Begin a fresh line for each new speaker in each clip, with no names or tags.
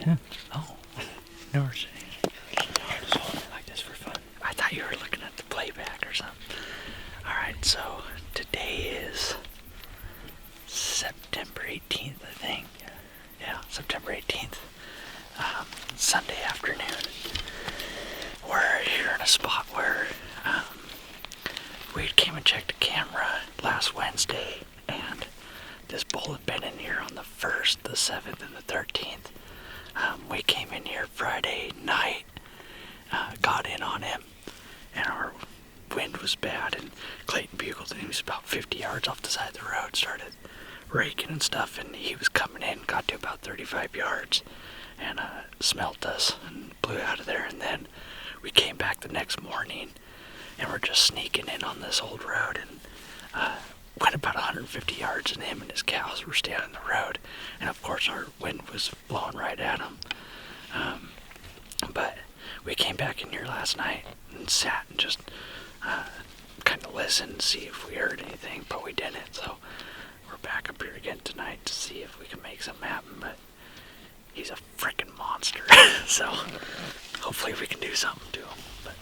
Yeah.
Oh, never seen it. I'm just holding it like this for fun. I thought you were looking at the playback or something. Alright, so today is September 18th, I think. Yeah, September 18th. Sunday afternoon. We're here in a spot where we came and checked a camera last Wednesday, and this bull had been in here on the 1st, the 7th, and the 13th. We came in here Friday night, got in on him, and our wind was bad, and Clayton bugled, and he was about 50 yards off the side of the road, started raking and stuff, and he was coming in, got to about 35 yards, and smelt us and blew out of there. And then we came back the next morning, and we're just sneaking in on this old road, and went about 150 yards, and him and his cows were standing in the road, and of course our wind was blowing right at them. But we came back in here last night and sat and just kind of listened and see if we heard anything, but we didn't. So we're back up here again tonight to see if we can make something happen. But he's a freaking monster, so hopefully we can do something to him. But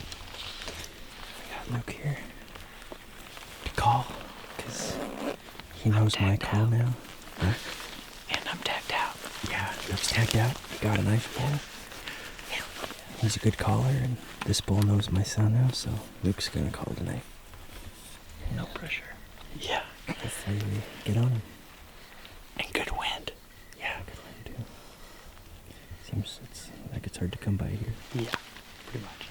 I got Luke here to call, because he knows my call now. Huh?
And I'm tagged out.
Yeah, Luke's tagged out. He got a nice bull. He's a good caller, and this bull knows my son now, so Luke's gonna call tonight.
And no pressure. Yeah.
Hopefully we get on him.
And good wind.
Yeah, good wind too. Seems like it's hard to come by here.
Yeah, pretty much.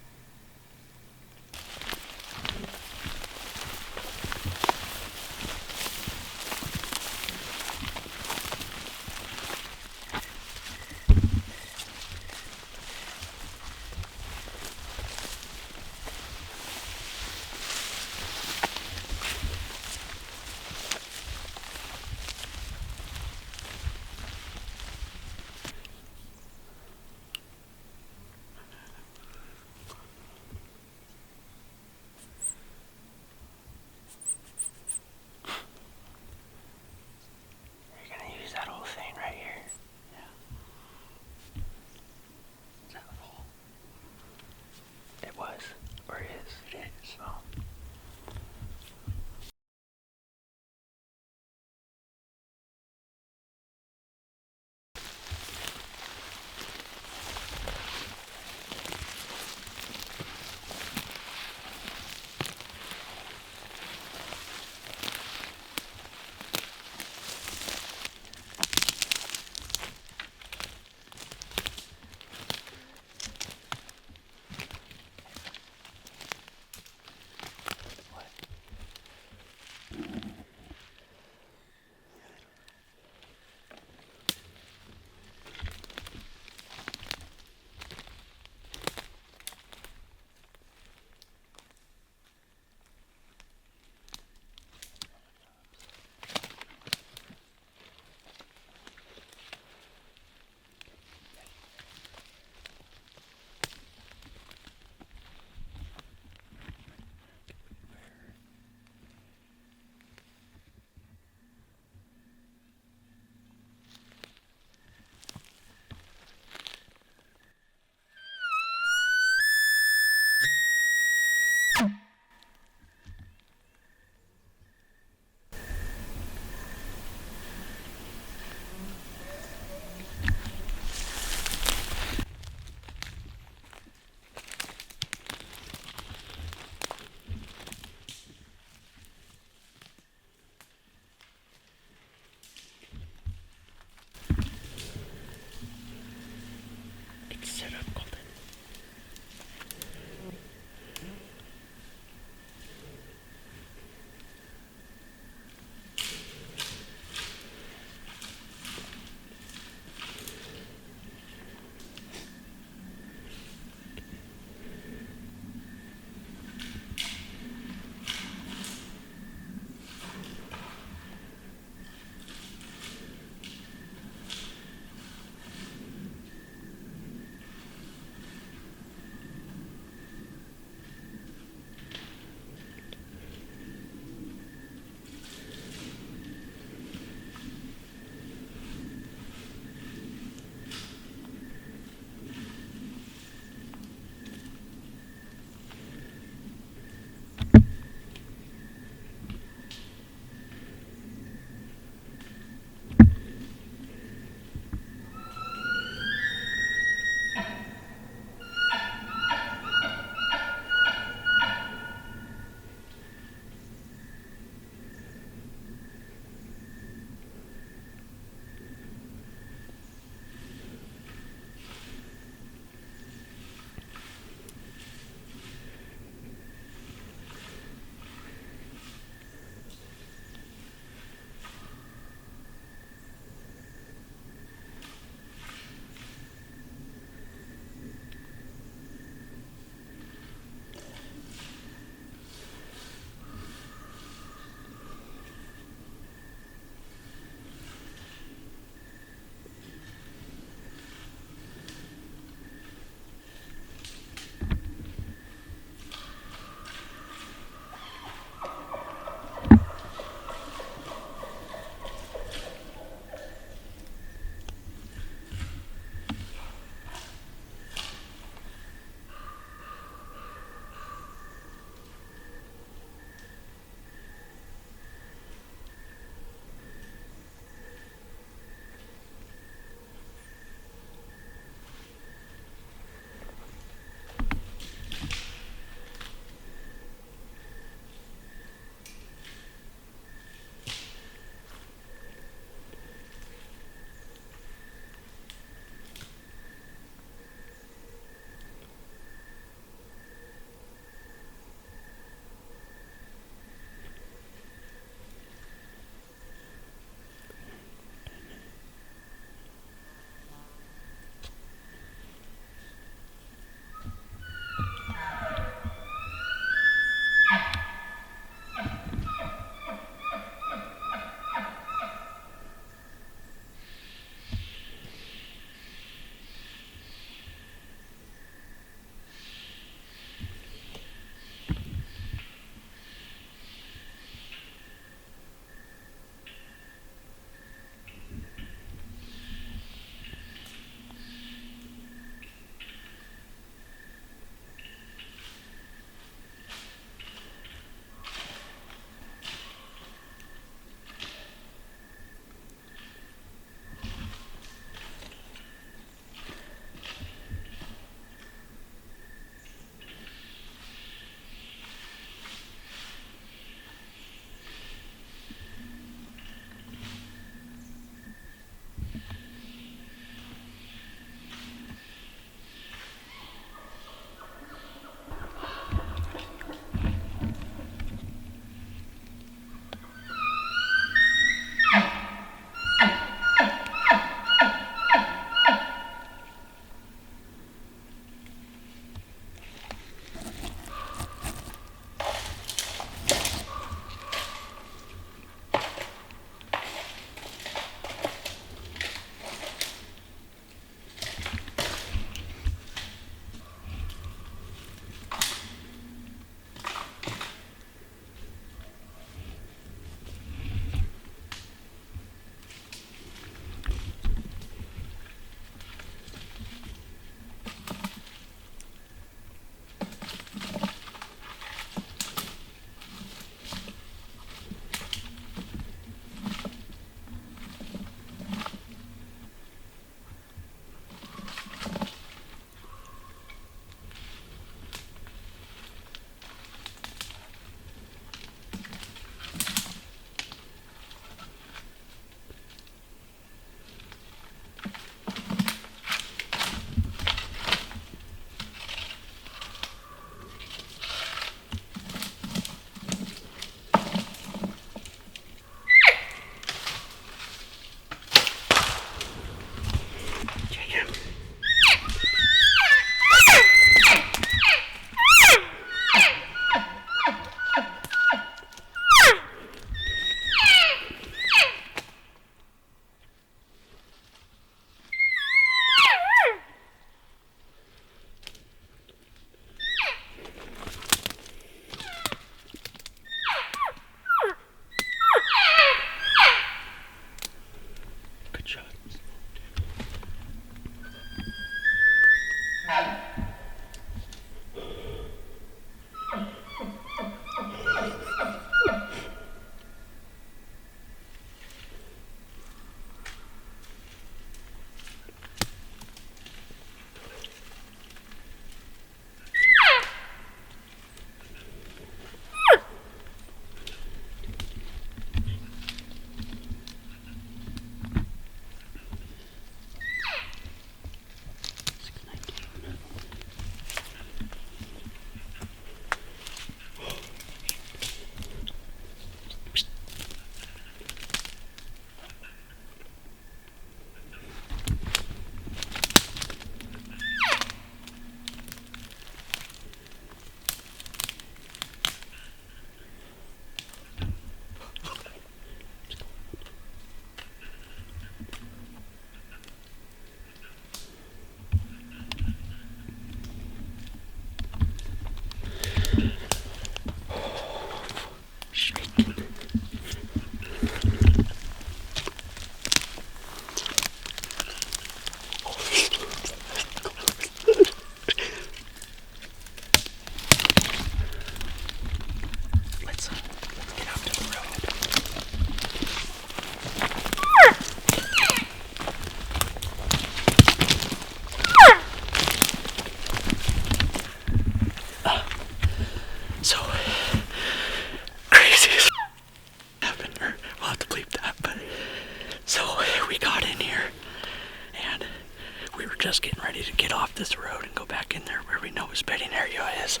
just getting ready to get off this road and go back in there where we know his bedding area is.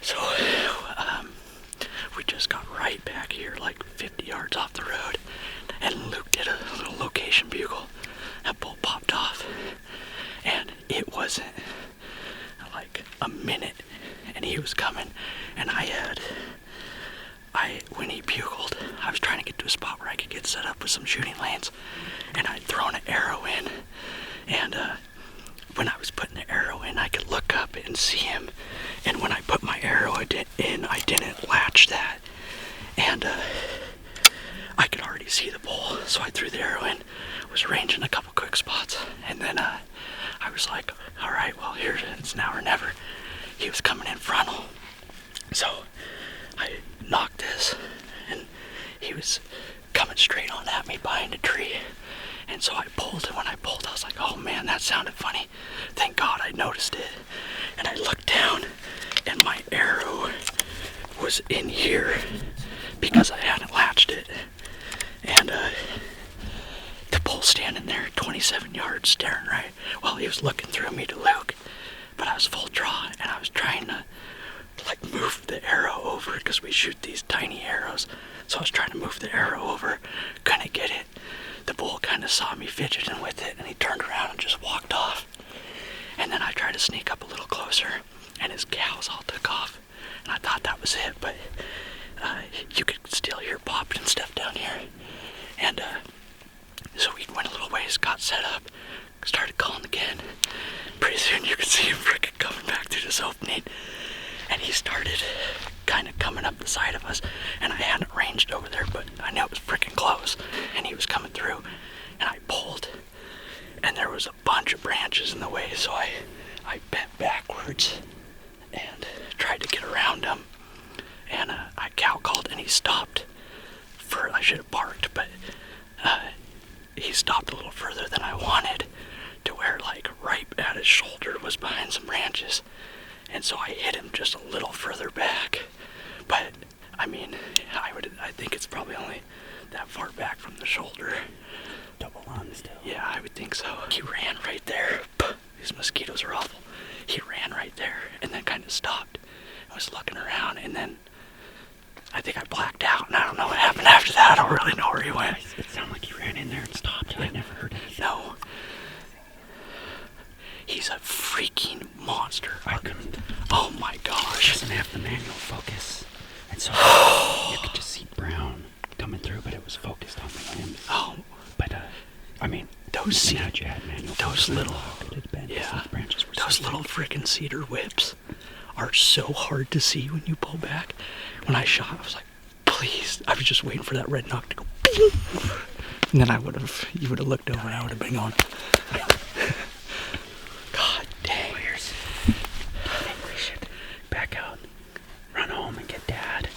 So we just got right back here, like 50 yards off the road, and Luke did a little location bugle. That bull popped off, and it wasn't like a minute, and he was coming, and when he bugled, I was trying to get to a spot where I could get set up with some shooting lanes, and I'd thrown an arrow in, and when I was putting the arrow in, I could look up and see him, and when I put my arrow in, I didn't latch that, and I could already see the bull, so I threw the arrow in, was ranging a couple quick spots, and then I was like, all right, well, it's now or never. He was coming in frontal, so I knocked this, and he was coming straight on at me behind a tree, and so I pulled, and when I pulled, I was like, oh man, that sounded funny. Thank God I noticed it, and I looked down, and my arrow was in here because I hadn't latched it, and the bull standing there 27 yards staring right. Well, he was looking through me to Luke, but I was full draw, and I was trying to like move the arrow over because we shoot these tiny arrows. So I was trying to move the arrow over, couldn't get it. The bull kind of saw me fidgeting with it, and he turned around and just walked off. And then I tried to sneak up a little closer, and his cows all took off, and I thought that was it, but you could still hear popping and stuff down here. And so we went a little ways, got set up, started calling again. Pretty soon you could see him freaking coming back through this opening, and he started kind of coming up the side of us, and I hadn't ranged over there, but I knew it was freaking close, and he was coming through, and I pulled, and there was a bunch of branches in the way, so I bent backwards and tried to get around him, and I cow called, and he stopped. I should have barked, but he stopped a little further than I wanted, to where like right at his shoulder was behind some branches, and so I hit him just a little further back. But I mean, I think it's probably only that far back from the shoulder.
Double on still.
Yeah, I would think so. He ran right there. These mosquitoes are awful. He ran right there and then kind of stopped. I was looking around, and then I think I blacked out, and I don't know what happened after that. I don't really know where he went.
It sounded like he ran in there and stopped. I never heard anything.
No. He's a freaking monster.
I couldn't.
Oh my gosh.
He doesn't have the manual focus. And so you could just see brown coming through, but it was focused on the limbs.
Oh.
But, I mean,
those
how'd you add manual
those
focus?
little,
Yeah. Branches were
those
so
little freaking cedar whips are so hard to see when you pull back. When I shot, I was like, please. I was just waiting for that red knock to go. And then you would have looked over, and I would have been going. God dang.
I think we should back out, run home and get Dad,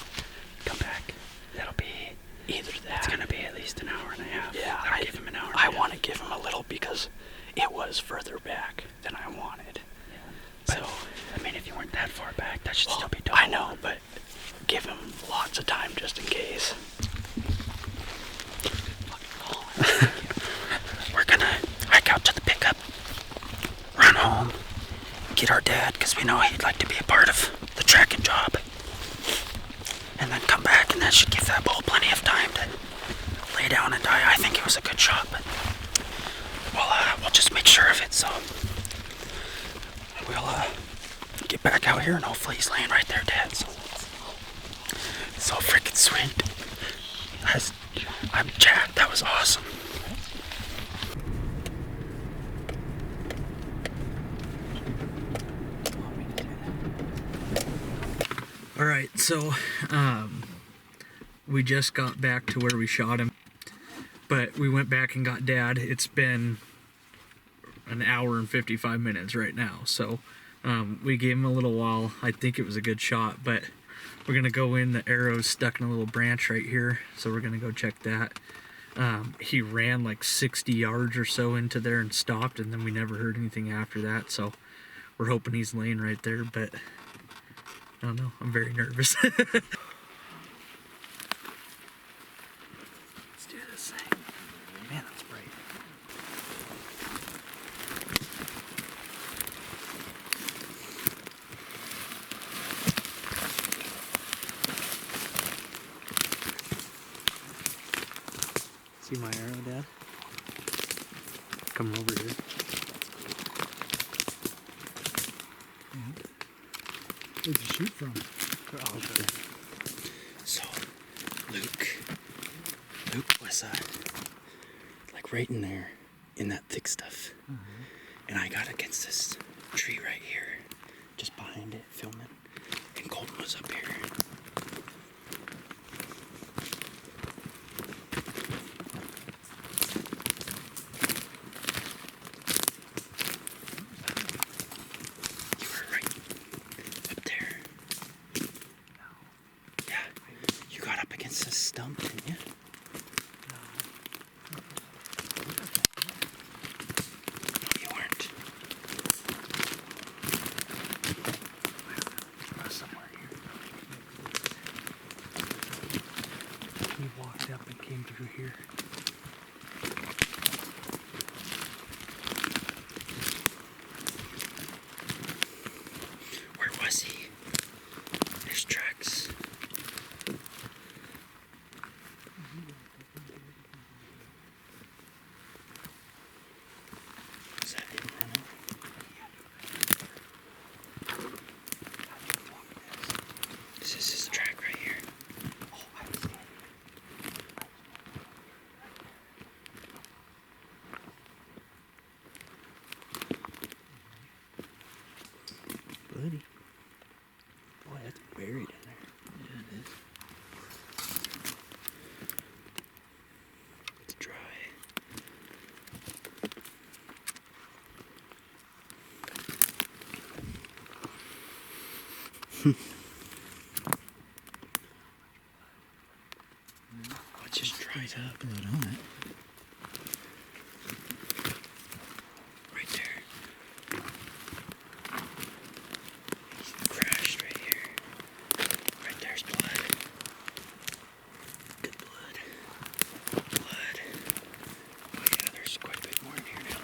come back. That'll be
Either that.
It's gonna be at least an hour and a half.
Yeah,
I'll give him an hour.
I want to give him a little because it was further back than I wanted.
But,
So,
I mean, if you weren't that far back, that should
well,
still be done.
I know, but give him lots of time just in case.
We're gonna hike out to the pickup, run home, get our dad, because we know he'd like to be a part of the tracking job, and then come back, and that should give that bull plenty of time to lay down and die. I think it was a good shot, but we'll just make sure of it, so we'll get back out here, and hopefully he's laying right there dead, so freaking sweet. I'm jacked. That was awesome.
All right, so we just got back to where we shot him, but we went back and got Dad. It's been an hour and 55 minutes right now, so we gave him a little while. I think it was a good shot, but we're gonna go in. The arrow's stuck in a little branch right here, so we're gonna go check that. He ran like 60 yards or so into there and stopped, and then we never heard anything after that, so we're hoping he's laying right there, but I don't know, I'm very nervous. Let's do this thing. Man, that's bright.
See my arrow, Dad? Come over here.
Where'd you shoot from?
I'll show you.
So, Luke was like right in there, in that thick stuff, and I got against this tree right here, just behind it, filming, and Colton was up here. You were right up there. Yeah, you got up against this stump, didn't you? No, you weren't.
Somewhere here. He walked up and came through here.
Where was he? There's tracks. Is that him running? This is his track right here. Buddy. Boy, that's buried in there.
Yeah, it is.
It's dry. Oh, it's just dried up.
Blood on it.
Right there. He crashed right here. Right there's blood. Good blood. Blood. Oh yeah, there's quite a bit more in here now.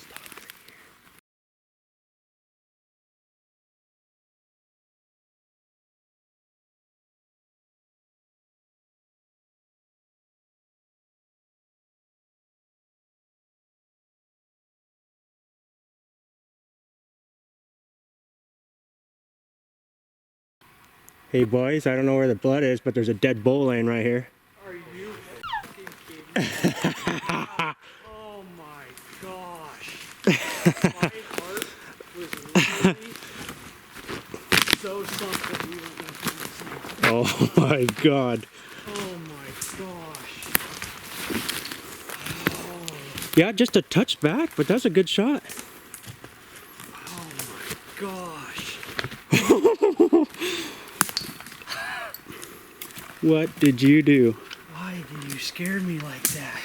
Stop right here.
Hey boys, I don't know where the blood is, but there's a dead bull laying right here.
Are you fucking kidding me? Oh my gosh. My heart was literally so sunk that we were going to see.
Oh my god.
Oh my gosh.
Yeah, just a touch back, but that's a good shot.
Oh my gosh.
What did you do?
Why did you scare me like that?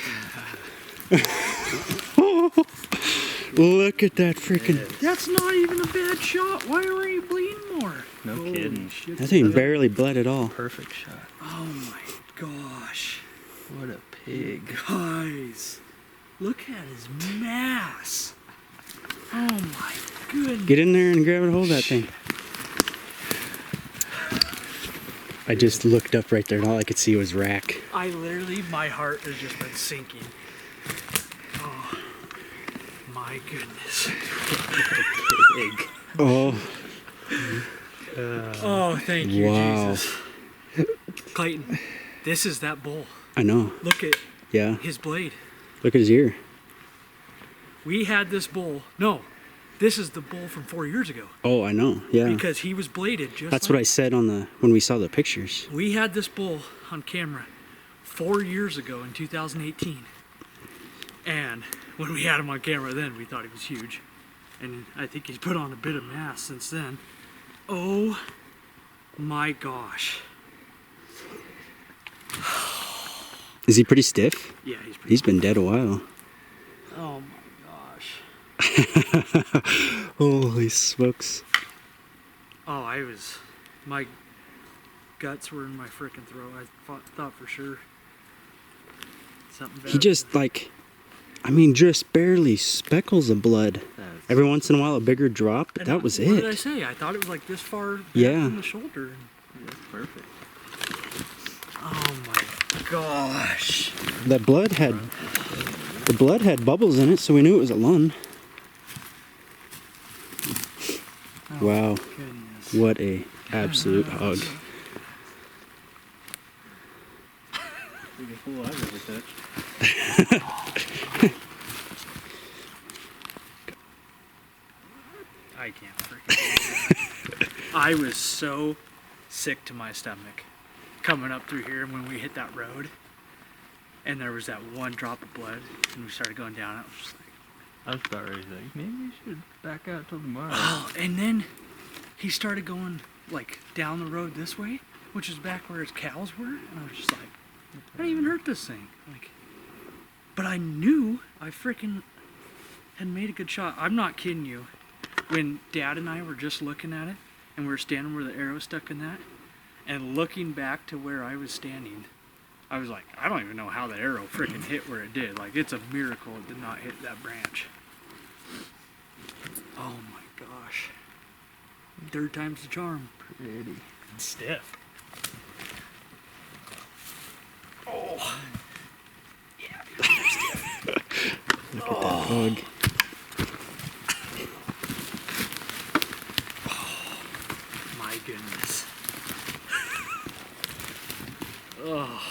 Look at that freaking...
That's not even a bad shot. Why weren't you bleeding more?
No
Holy
kidding.
shit.
That thing barely bled at all.
Perfect shot.
Oh my gosh.
What a pig.
Guys, look at his mass. Oh my goodness.
Get in there and grab and hold that thing. I just looked up right there and all I could see was rack.
I literally, my heart has just been sinking. Oh my goodness.
Pig.
Oh,
Oh, thank you,
wow.
Jesus. Clayton, this is that bull.
I know.
Look at
Yeah,
his blade.
look at his ear.
We had this bull. No, this is the bull from 4 years ago.
Oh, I know. Yeah.
Because he was bladed just
That's
like
what I said on the when we saw the pictures.
We had this bull on camera 4 years ago in 2018. And when we had him on camera then, we thought he was huge. And I think he's put on a bit of mass since then. Oh my gosh.
Is he pretty stiff?
Yeah, he's pretty.
He's been dead a while.
Oh my gosh.
Holy smokes.
Oh, my guts were in my freaking throat. I thought for sure something bad.
He just like I mean, just barely speckles of blood.
That's-
Every once in a while, a bigger drop, but
And
that was
what did I
it.
say? I thought it was like this far back
Yeah.
from the shoulder.
That's perfect.
Oh my gosh.
The blood had bubbles in it, so we knew it was a lung.
Oh,
Wow,
goodness.
what a absolute hug.
Biggest hole I've ever touched.
I can't freaking. I was so sick to my stomach coming up through here when we hit that road, and there was that one drop of blood, and we started going down. I was just like,
I was about ready to think, maybe we should back out till tomorrow.
oh, and then he started going like down the road this way, which is back where his cows were, and I was just like, I didn't even hurt this thing. Like, but I knew I freaking had made a good shot. I'm not kidding you. When Dad and I were just looking at it, and we were standing where the arrow stuck in that, and looking back to where I was standing, I was like, I don't even know how the arrow freaking hit where it did. Like, it's a miracle it did not hit that branch. Oh my gosh. Third time's the charm.
Pretty.
It's stiff. Oh. Yeah, dude, they're stiff.
Look at that hug.
My goodness. Oh.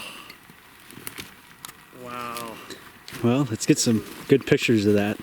Wow.
Well, let's get some good pictures of that.